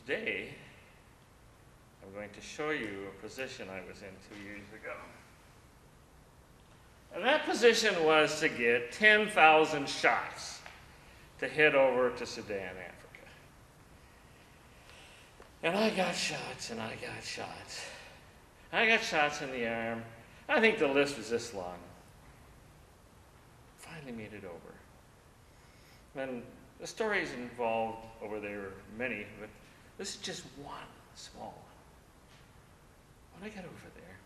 Today, I'm going to show you a position I was in 2 years ago. And that position was to get 10,000 shots to head over to Sudan, Africa. And I got shots, and I got shots. I got shots in the arm. I think the list was this long. Finally made it over. And the stories involved over there were many, but this is just one small one. When I got over there,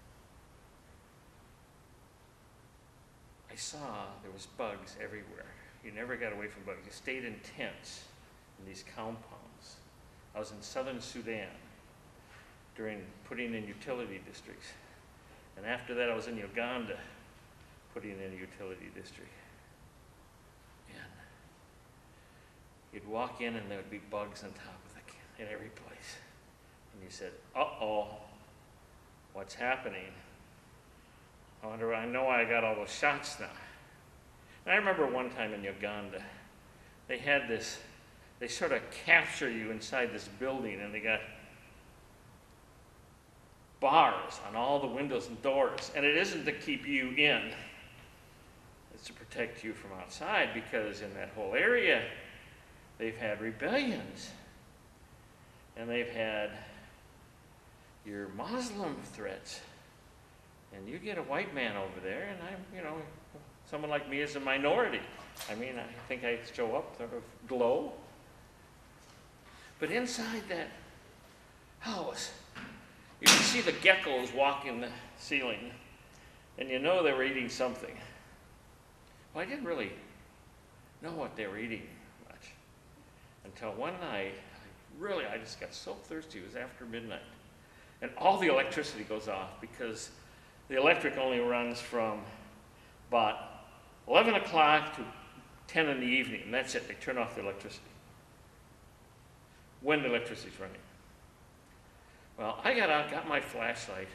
I saw there was bugs everywhere. You never got away from bugs. You stayed in tents in these compounds. I was in southern Sudan during putting in utility districts. And after that, I was in Uganda putting in a utility district. And you'd walk in and there would be bugs on top of in every place. And you said, uh-oh, what's happening? I know I got all those shots now. And I remember one time in Uganda, they had this, they sort of capture you inside this building, and they got bars on all the windows and doors. And it isn't to keep you in, it's to protect you from outside, because in that whole area, they've had rebellions. And they've had your Muslim threats. And you get a white man over there, and I'm, someone like me is a minority. I mean, I think I show up sort of glow. But inside that house, you can see the geckos walking the ceiling, and you know they were eating something. Well, I didn't really know what they were eating much until one night, I just got so thirsty. It was after midnight. And all the electricity goes off because the electric only runs from about 11 o'clock to 10 in the evening. And that's it. They turn off the electricity when the electricity's running. Well, I got out, got my flashlight,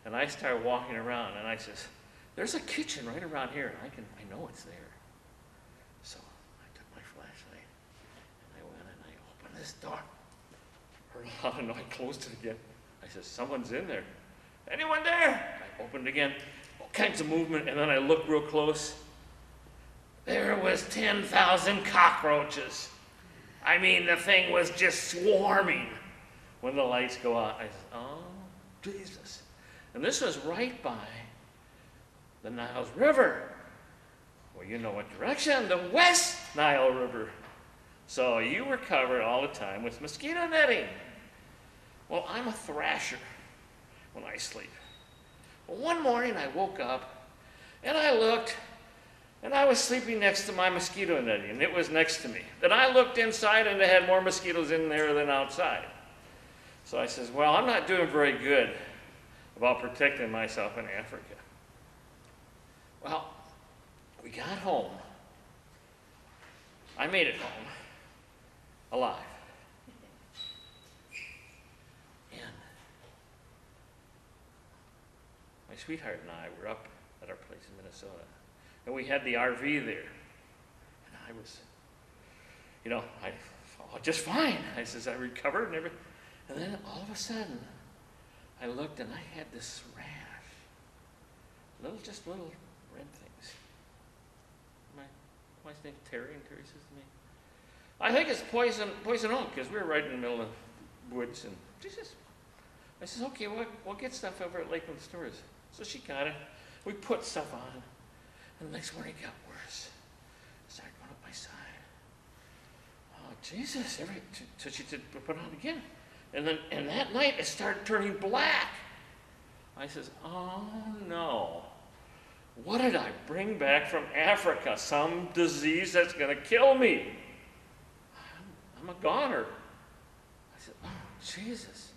and I started walking around. And I says, there's a kitchen right around here. And I know it's there. So I took my flashlight, and I went and I opened this door. I closed it again. I said, someone's in there. Anyone there? I opened again. All kinds of movement, and then I looked real close. There was 10,000 cockroaches. I mean, the thing was just swarming. When the lights go out, I said, oh, Jesus. And this was right by the Nile River. Well, you know what direction? The West Nile River. So you were covered all the time with mosquito netting. Well, I'm a thrasher when I sleep. Well, one morning I woke up and I looked, and I was sleeping next to my mosquito netting, and it was next to me. Then I looked inside and they had more mosquitoes in there than outside. So I says, well, I'm not doing very good about protecting myself in Africa. Well, we got home. I made it home. Alive. And my sweetheart and I were up at our place in Minnesota. And we had the RV there. And I was, just fine. I says, I recovered and everything. And then all of a sudden, I looked and I had this rash. Just little red things. My wife's name's Terry, and Terry says to me, I think it's poison oak, because we were right in the middle of the woods. And I says, okay, we'll get stuff over at Lakeland Stores. So she got it. We put stuff on. And the next morning it got worse. I started going up my side. Oh, Jesus. So she said, put it on again. And that night it started turning black. I says, oh, no. What did I bring back from Africa? Some disease that's going to kill me. I'm a goner. I said, oh, Jesus.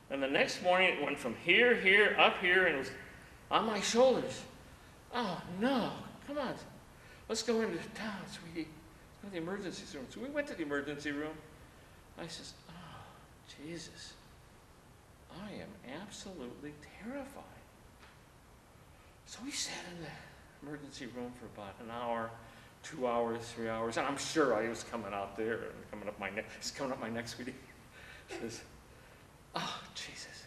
And the next morning it went from here, up here, and it was on my shoulders. Oh, no. Come on. Let's go into town, sweetie. Let's go to the emergency room. So we went to the emergency room. I says, oh, Jesus. I am absolutely terrified. So we sat in the emergency room for about an hour, 2 hours, 3 hours, and I'm sure I was coming out there and coming up my neck. It's coming up my neck, sweetie. Says, oh, Jesus.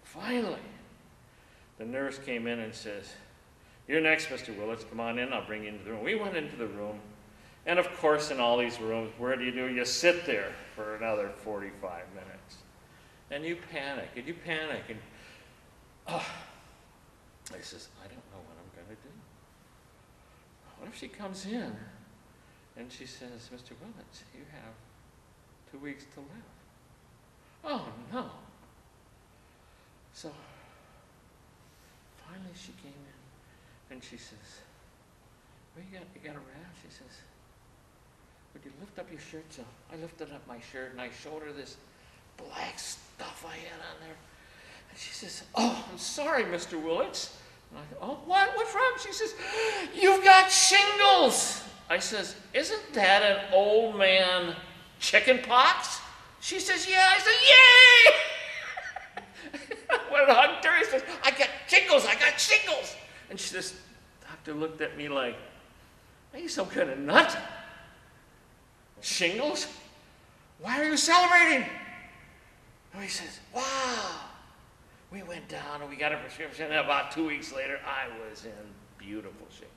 Finally. The nurse came in and says, you're next, Mr. Willits. Come on in. I'll bring you into the room. We went into the room. And of course, in all these rooms, where do? You sit there for another 45 minutes. And you panic, and you panic. And oh, I says, I don't know what I'm going to do. What if she comes in and she says, Mr. Willits, you have 2 weeks to live. Oh, no. So finally she came in and she says, well, you got a rash? She says, would you lift up your shirt? So I lifted up my shirt and I showed her this black stuff I had on there. And she says, oh, I'm sorry, Mr. Willits. And I thought, oh, what? What's wrong? She says, you've got shingles. I says, isn't that an old man chicken pox? She says, yeah. I said, yay! I went and hugged her. I says, I got shingles. And she says, doctor looked at me like, are you some kind of nut? Shingles? Why are you celebrating? And he says, wow. We went down and we got a prescription, and about 2 weeks later, I was in beautiful shape.